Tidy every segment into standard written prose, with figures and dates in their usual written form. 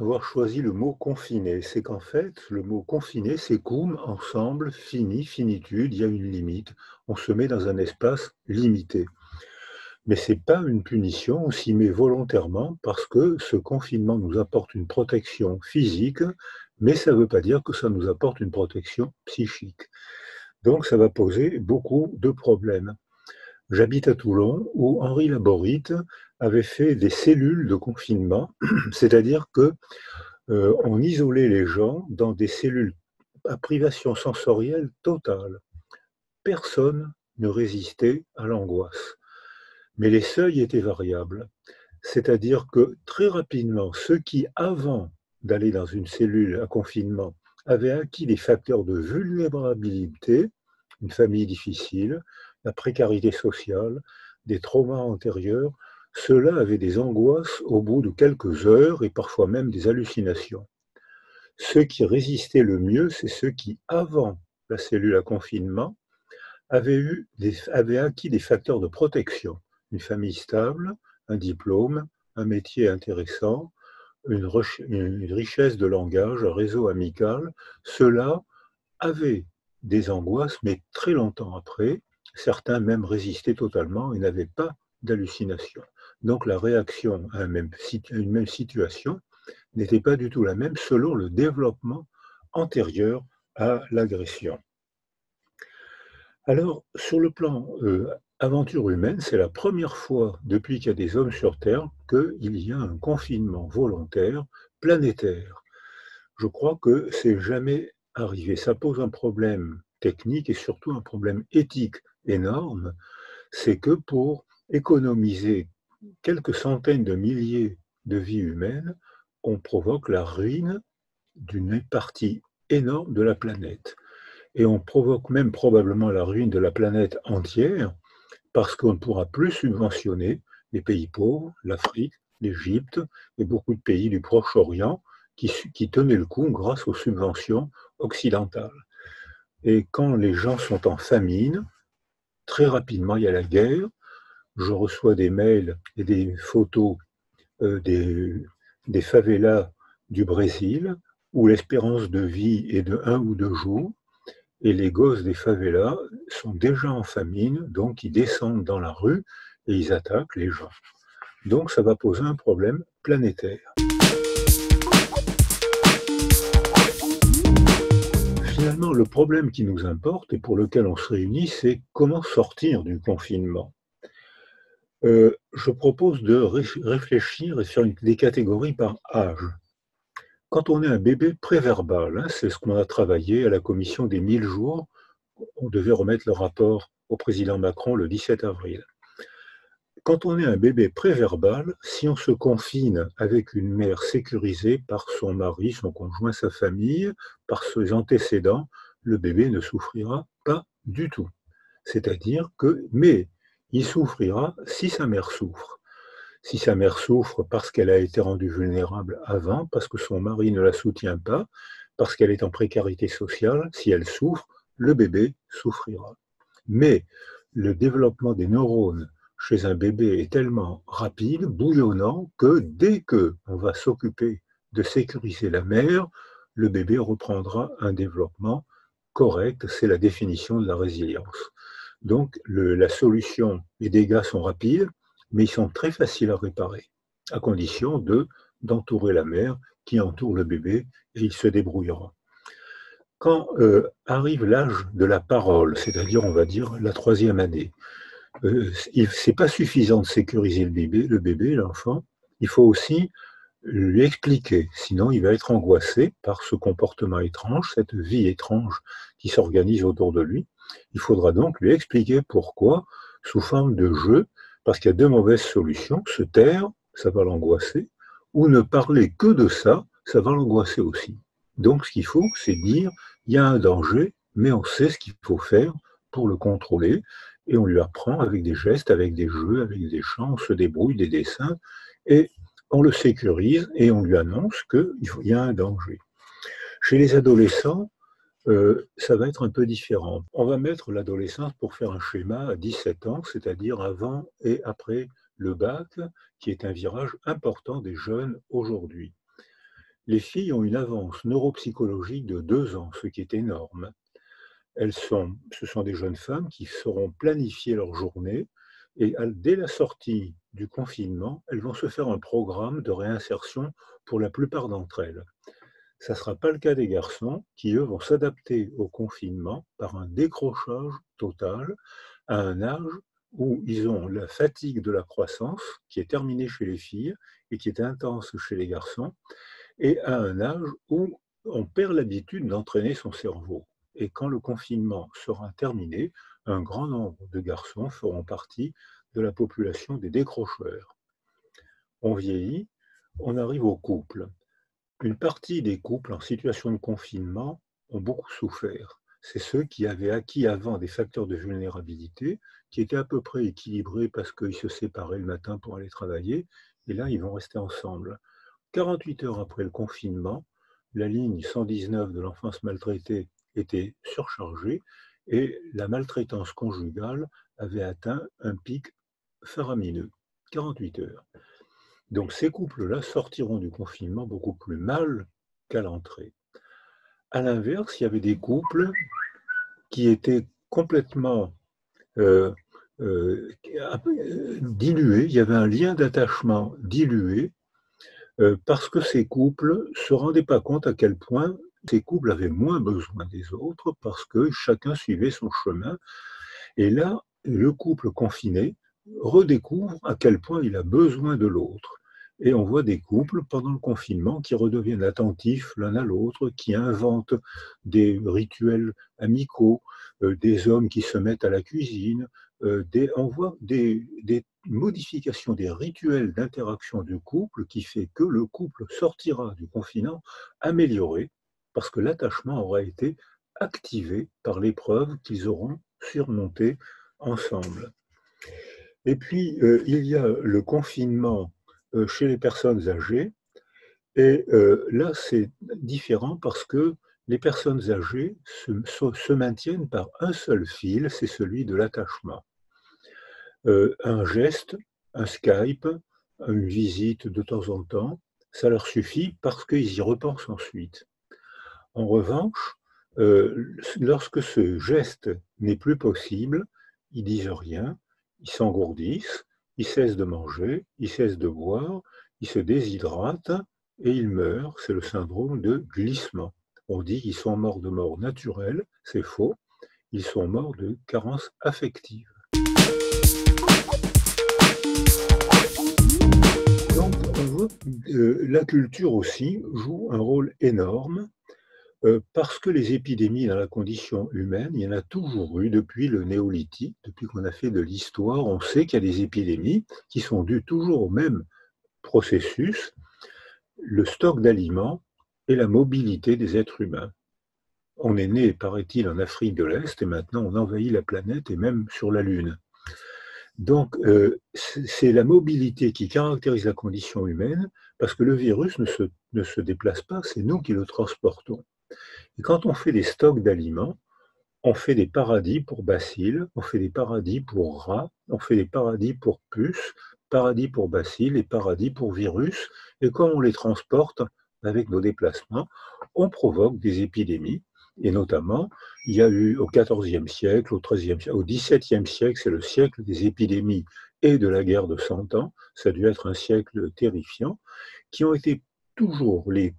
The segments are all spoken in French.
avoir choisi le mot confiné. C'est qu'en fait, le mot confiné, c'est cum, ensemble, fini, finitude, il y a une limite. On se met dans un espace limité. Mais c'est pas une punition, on s'y met volontairement parce que ce confinement nous apporte une protection physique, mais ça ne veut pas dire que ça nous apporte une protection psychique. Donc ça va poser beaucoup de problèmes. J'habite à Toulon où Henri Laborit avait fait des cellules de confinement, c'est-à-dire que on isolait les gens dans des cellules à privation sensorielle totale. Personne ne résistait à l'angoisse. Mais les seuils étaient variables. C'est-à-dire que très rapidement, ceux qui, avant d'aller dans une cellule à confinement, avaient acquis des facteurs de vulnérabilité, une famille difficile, la précarité sociale, des traumas antérieurs, ceux-là avaient des angoisses au bout de quelques heures et parfois même des hallucinations. Ceux qui résistaient le mieux, c'est ceux qui, avant la cellule à confinement, avaient acquis des facteurs de protection, une famille stable, un diplôme, un métier intéressant, une richesse de langage, un réseau amical. Ceux-là avaient des angoisses, mais très longtemps après, certains même résistaient totalement et n'avaient pas d'hallucination. Donc la réaction à une même situation n'était pas du tout la même selon le développement antérieur à l'agression. Alors, sur le plan aventure humaine, c'est la première fois depuis qu'il y a des hommes sur Terre qu'il y a un confinement volontaire planétaire. Je crois que c'est jamais arrivé. Ça pose un problème technique et surtout un problème éthique énorme. C'est que pour économiser quelques centaines de milliers de vies humaines, on provoque la ruine d'une partie énorme de la planète. Et on provoque même probablement la ruine de la planète entière parce qu'on ne pourra plus subventionner les pays pauvres, l'Afrique, l'Égypte et beaucoup de pays du Proche-Orient qui tenaient le coup grâce aux subventions occidentales. Et quand les gens sont en famine, très rapidement il y a la guerre. Je reçois des mails et des photos euh, des, des favelas du Brésil où l'espérance de vie est de 1 ou 2 jours. Et les gosses des favelas sont déjà en famine, donc ils descendent dans la rue et ils attaquent les gens. Donc ça va poser un problème planétaire. Finalement, le problème qui nous importe et pour lequel on se réunit, c'est comment sortir du confinement. Je propose de réfléchir et faire des catégories par âge. Quand on est un bébé préverbal, hein, c'est ce qu'on a travaillé à la commission des 1000 jours, on devait remettre le rapport au président Macron le 17 avril. Quand on est un bébé préverbal, si on se confine avec une mère sécurisée par son mari, son conjoint, sa famille, par ses antécédents, le bébé ne souffrira pas du tout. C'est-à-dire que, mais il souffrira si sa mère souffre. Si sa mère souffre parce qu'elle a été rendue vulnérable avant, parce que son mari ne la soutient pas, parce qu'elle est en précarité sociale, si elle souffre, le bébé souffrira. Mais le développement des neurones chez un bébé est tellement rapide, bouillonnant, que dès qu'on va s'occuper de sécuriser la mère, le bébé reprendra un développement correct. C'est la définition de la résilience. Donc la solution, les dégâts sont rapides, mais ils sont très faciles à réparer, à condition d'entourer la mère qui entoure le bébé et il se débrouillera. Quand arrive l'âge de la parole, c'est-à-dire, on va dire, la 3e année, c'est pas suffisant de sécuriser le bébé, l'enfant, il faut aussi lui expliquer, sinon il va être angoissé par ce comportement étrange, cette vie étrange qui s'organise autour de lui. Il faudra donc lui expliquer pourquoi, sous forme de jeu, parce qu'il y a 2 mauvaises solutions, se taire, ça va l'angoisser, ou ne parler que de ça va l'angoisser aussi. Donc ce qu'il faut, c'est dire, il y a un danger, mais on sait ce qu'il faut faire pour le contrôler, et on lui apprend avec des gestes, avec des jeux, avec des chants, on se débrouille, des dessins, et on le sécurise et on lui annonce qu'il y a un danger. Chez les adolescents, ça va être un peu différent. On va mettre l'adolescence pour faire un schéma à 17 ans, c'est-à-dire avant et après le bac, qui est un virage important des jeunes aujourd'hui. Les filles ont une avance neuropsychologique de 2 ans, ce qui est énorme. Ce sont des jeunes femmes qui sauront planifier leur journée et dès la sortie du confinement, elles vont se faire un programme de réinsertion pour la plupart d'entre elles. Ça ne sera pas le cas des garçons qui, eux, vont s'adapter au confinement par un décrochage total à un âge où ils ont la fatigue de la croissance qui est terminée chez les filles et qui est intense chez les garçons, et à un âge où on perd l'habitude d'entraîner son cerveau. Et quand le confinement sera terminé, un grand nombre de garçons feront partie de la population des décrocheurs. On vieillit, on arrive au couple. Une partie des couples en situation de confinement ont beaucoup souffert. C'est ceux qui avaient acquis avant des facteurs de vulnérabilité, qui étaient à peu près équilibrés parce qu'ils se séparaient le matin pour aller travailler, et là, ils vont rester ensemble. 48 heures après le confinement, la ligne 119 de l'enfance maltraitée était surchargée et la maltraitance conjugale avait atteint un pic faramineux. 48 heures. Donc ces couples-là sortiront du confinement beaucoup plus mal qu'à l'entrée. À l'inverse, il y avait des couples qui étaient complètement euh, dilués, il y avait un lien d'attachement dilué parce que ces couples ne se rendaient pas compte à quel point ces couples avaient moins besoin des autres parce que chacun suivait son chemin. Et là, le couple confiné redécouvre à quel point il a besoin de l'autre. Et on voit des couples pendant le confinement qui redeviennent attentifs l'un à l'autre, qui inventent des rituels amicaux, des hommes qui se mettent à la cuisine, on voit des modifications des rituels d'interaction du couple qui fait que le couple sortira du confinement amélioré parce que l'attachement aura été activé par l'épreuve qu'ils auront surmontée ensemble. Et puis, il y a le confinement chez les personnes âgées. Et là, c'est différent parce que les personnes âgées se maintiennent par un seul fil, c'est celui de l'attachement. Un geste, un Skype, une visite de temps en temps, ça leur suffit parce qu'ils y repensent ensuite. En revanche, lorsque ce geste n'est plus possible, ils disent rien, ils s'engourdissent, ils cessent de manger, ils cessent de boire, ils se déshydratent et ils meurent. C'est le syndrome de glissement. On dit qu'ils sont morts de mort naturelle, c'est faux. Ils sont morts de carence affective. Donc, on voit que la culture aussi joue un rôle énorme parce que les épidémies dans la condition humaine, il y en a toujours eu depuis le néolithique, depuis qu'on a fait de l'histoire, on sait qu'il y a des épidémies qui sont dues toujours au même processus, le stock d'aliments et la mobilité des êtres humains. On est né, paraît-il, en Afrique de l'Est et maintenant on envahit la planète et même sur la Lune. Donc, c'est la mobilité qui caractérise la condition humaine parce que le virus ne se déplace pas, c'est nous qui le transportons. Et quand on fait des stocks d'aliments, on fait des paradis pour bacilles, on fait des paradis pour rats, on fait des paradis pour puces, paradis pour bacilles et paradis pour virus. Et quand on les transporte avec nos déplacements, on provoque des épidémies. Et notamment, il y a eu au XIVe siècle, au XIIIe siècle, au XVIIe siècle, c'est le siècle des épidémies et de la guerre de 100 ans. Ça a dû être un siècle terrifiant, qui ont été toujours, les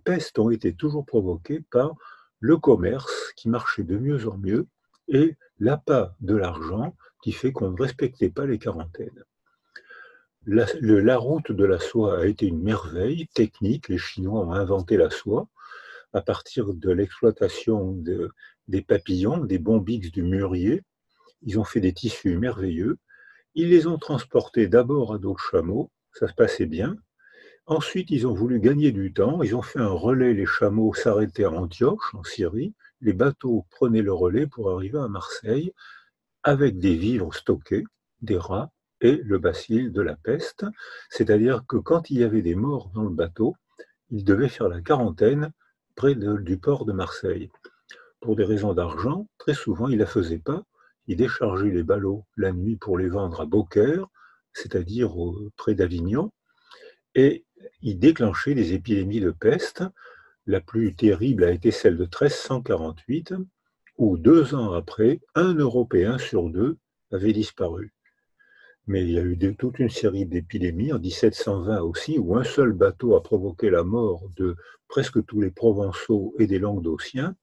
pestes ont été toujours provoquées par le commerce qui marchait de mieux en mieux et l'appât de l'argent qui fait qu'on ne respectait pas les quarantaines. La route de la soie a été une merveille technique. Les Chinois ont inventé la soie à partir de l'exploitation des papillons, des bombyx du mûrier. Ils ont fait des tissus merveilleux. Ils les ont transportés d'abord à dos de chameau, ça se passait bien. Ensuite, ils ont voulu gagner du temps. Ils ont fait un relais. Les chameaux s'arrêtaient à Antioche, en Syrie. Les bateaux prenaient le relais pour arriver à Marseille avec des vivres stockés, des rats et le bacille de la peste. C'est-à-dire que quand il y avait des morts dans le bateau, ils devaient faire la quarantaine près du port de Marseille. Pour des raisons d'argent, très souvent, ils ne la faisaient pas. Ils déchargeaient les ballots la nuit pour les vendre à Beaucaire, c'est-à-dire près d'Avignon. Et il déclenchait des épidémies de peste. La plus terrible a été celle de 1348, où 2 ans après, un Européen sur deux avait disparu. Mais il y a eu toute une série d'épidémies, en 1720 aussi, où un seul bateau a provoqué la mort de presque tous les Provençaux et des Languedociens,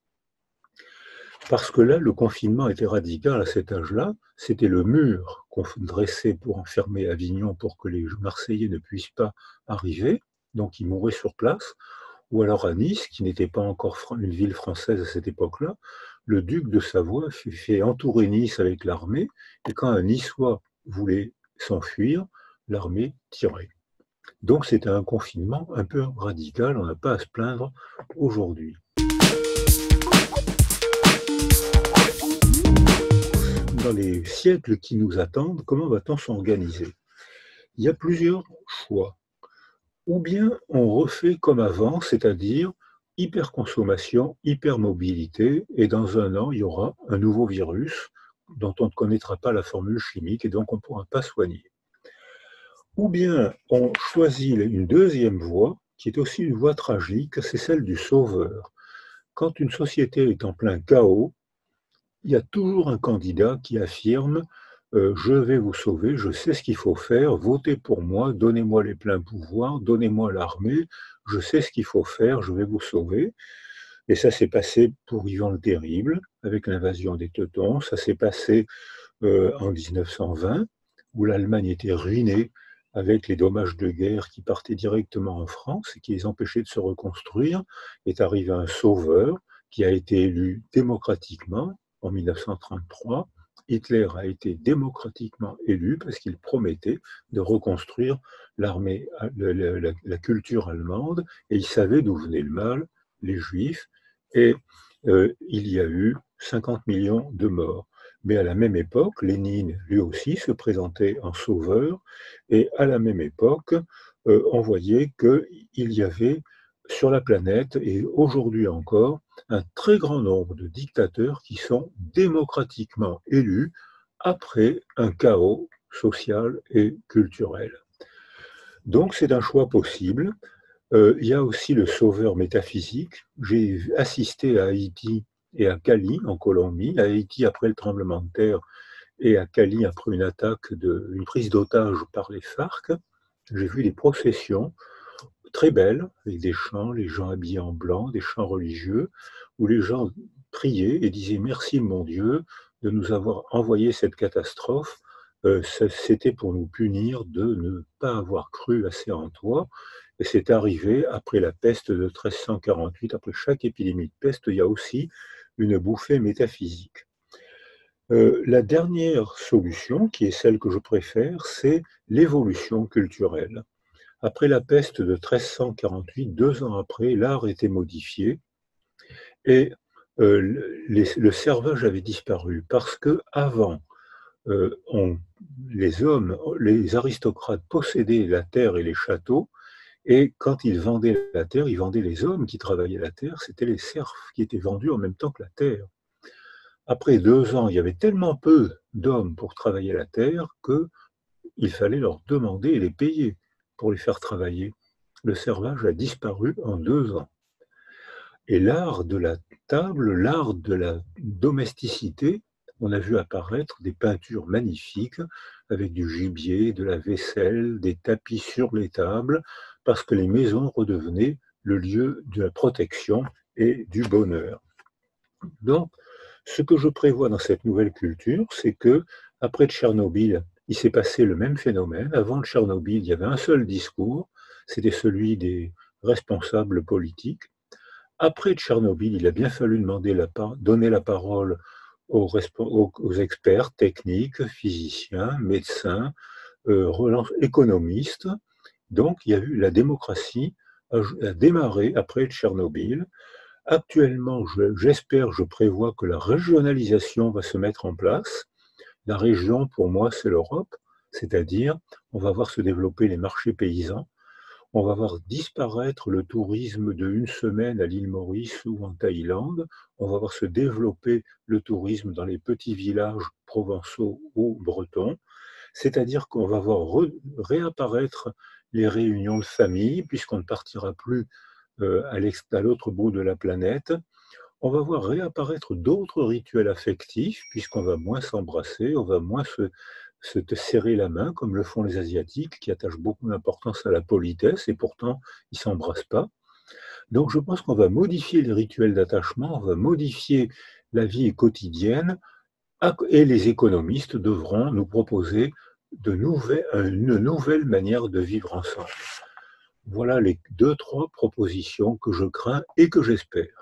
parce que là, le confinement était radical à cet âge-là. C'était le mur qu'on dressait pour enfermer Avignon pour que les Marseillais ne puissent pas arriver, donc ils mouraient sur place. Ou alors à Nice, qui n'était pas encore une ville française à cette époque-là, le duc de Savoie fait entourer Nice avec l'armée, et quand un Niçois voulait s'enfuir, l'armée tirait. Donc c'était un confinement un peu radical, on n'a pas à se plaindre aujourd'hui. Dans les siècles qui nous attendent, comment va-t-on s'organiser? Il y a plusieurs choix. Ou bien on refait comme avant, c'est-à-dire hyperconsommation, hypermobilité, et dans 1 an, il y aura un nouveau virus dont on ne connaîtra pas la formule chimique et donc on ne pourra pas soigner. Ou bien on choisit une deuxième voie, qui est aussi une voie tragique, c'est celle du sauveur. Quand une société est en plein chaos, il y a toujours un candidat qui affirme je vais vous sauver, je sais ce qu'il faut faire, votez pour moi, donnez-moi les pleins pouvoirs, donnez-moi l'armée, je sais ce qu'il faut faire, je vais vous sauver. Et ça s'est passé pour Ivan le Terrible, avec l'invasion des Teutons, ça s'est passé en 1920, où l'Allemagne était ruinée avec les dommages de guerre qui partaient directement en France et qui les empêchaient de se reconstruire. Est arrivé un sauveur qui a été élu démocratiquement en 1933. Hitler a été démocratiquement élu parce qu'il promettait de reconstruire l'armée, la culture allemande, et il savait d'où venait le mal, les Juifs, et il y a eu 50 millions de morts. Mais à la même époque, Lénine, lui aussi, se présentait en sauveur, et à la même époque, on voyait qu'il y avait sur la planète, et aujourd'hui encore, un très grand nombre de dictateurs qui sont démocratiquement élus après un chaos social et culturel. Donc c'est un choix possible. Il y a aussi le sauveur métaphysique. J'ai assisté à Haïti et à Cali, en Colombie, à Haïti après le tremblement de terre et à Cali après une prise d'otage par les FARC. J'ai vu des processions très belles, avec des chants, les gens habillés en blanc, des chants religieux, où les gens priaient et disaient merci mon Dieu de nous avoir envoyé cette catastrophe. C'était pour nous punir de ne pas avoir cru assez en toi. Et c'est arrivé après la peste de 1348, après chaque épidémie de peste, il y a aussi une bouffée métaphysique. La dernière solution, qui est celle que je préfère, c'est l'évolution culturelle. Après la peste de 1348, 2 ans après, l'art était modifié et le servage avait disparu parce que avant, les hommes, les aristocrates possédaient la terre et les châteaux, et quand ils vendaient la terre, ils vendaient les hommes qui travaillaient la terre, c'était les serfs qui étaient vendus en même temps que la terre. Après 2 ans, il y avait tellement peu d'hommes pour travailler la terre qu'il fallait leur demander et les payer pour les faire travailler. Le servage a disparu en 2 ans. Et l'art de la table, l'art de la domesticité, on a vu apparaître des peintures magnifiques avec du gibier, de la vaisselle, des tapis sur les tables, parce que les maisons redevenaient le lieu de la protection et du bonheur. Donc, ce que je prévois dans cette nouvelle culture, c'est que après Tchernobyl, il s'est passé le même phénomène. Avant Tchernobyl, il y avait un seul discours, c'était celui des responsables politiques. Après Tchernobyl, il a bien fallu donner la parole aux experts techniques, physiciens, médecins, économistes. Donc, il y a eu la démocratie a démarré après Tchernobyl. Actuellement, j'espère, je prévois que la régionalisation va se mettre en place. La région, pour moi, c'est l'Europe, c'est-à-dire on va voir se développer les marchés paysans, on va voir disparaître le tourisme de 1 semaine à l'île Maurice ou en Thaïlande, on va voir se développer le tourisme dans les petits villages provençaux ou bretons, c'est-à-dire qu'on va voir réapparaître les réunions de famille, puisqu'on ne partira plus à l'autre bout de la planète. On va voir réapparaître d'autres rituels affectifs, puisqu'on va moins s'embrasser, on va moins se serrer la main, comme le font les Asiatiques, qui attachent beaucoup d'importance à la politesse, et pourtant, ils ne s'embrassent pas. Donc je pense qu'on va modifier les rituels d'attachement, on va modifier la vie quotidienne, et les économistes devront nous proposer une nouvelle manière de vivre ensemble. Voilà les deux, trois propositions que je crains et que j'espère.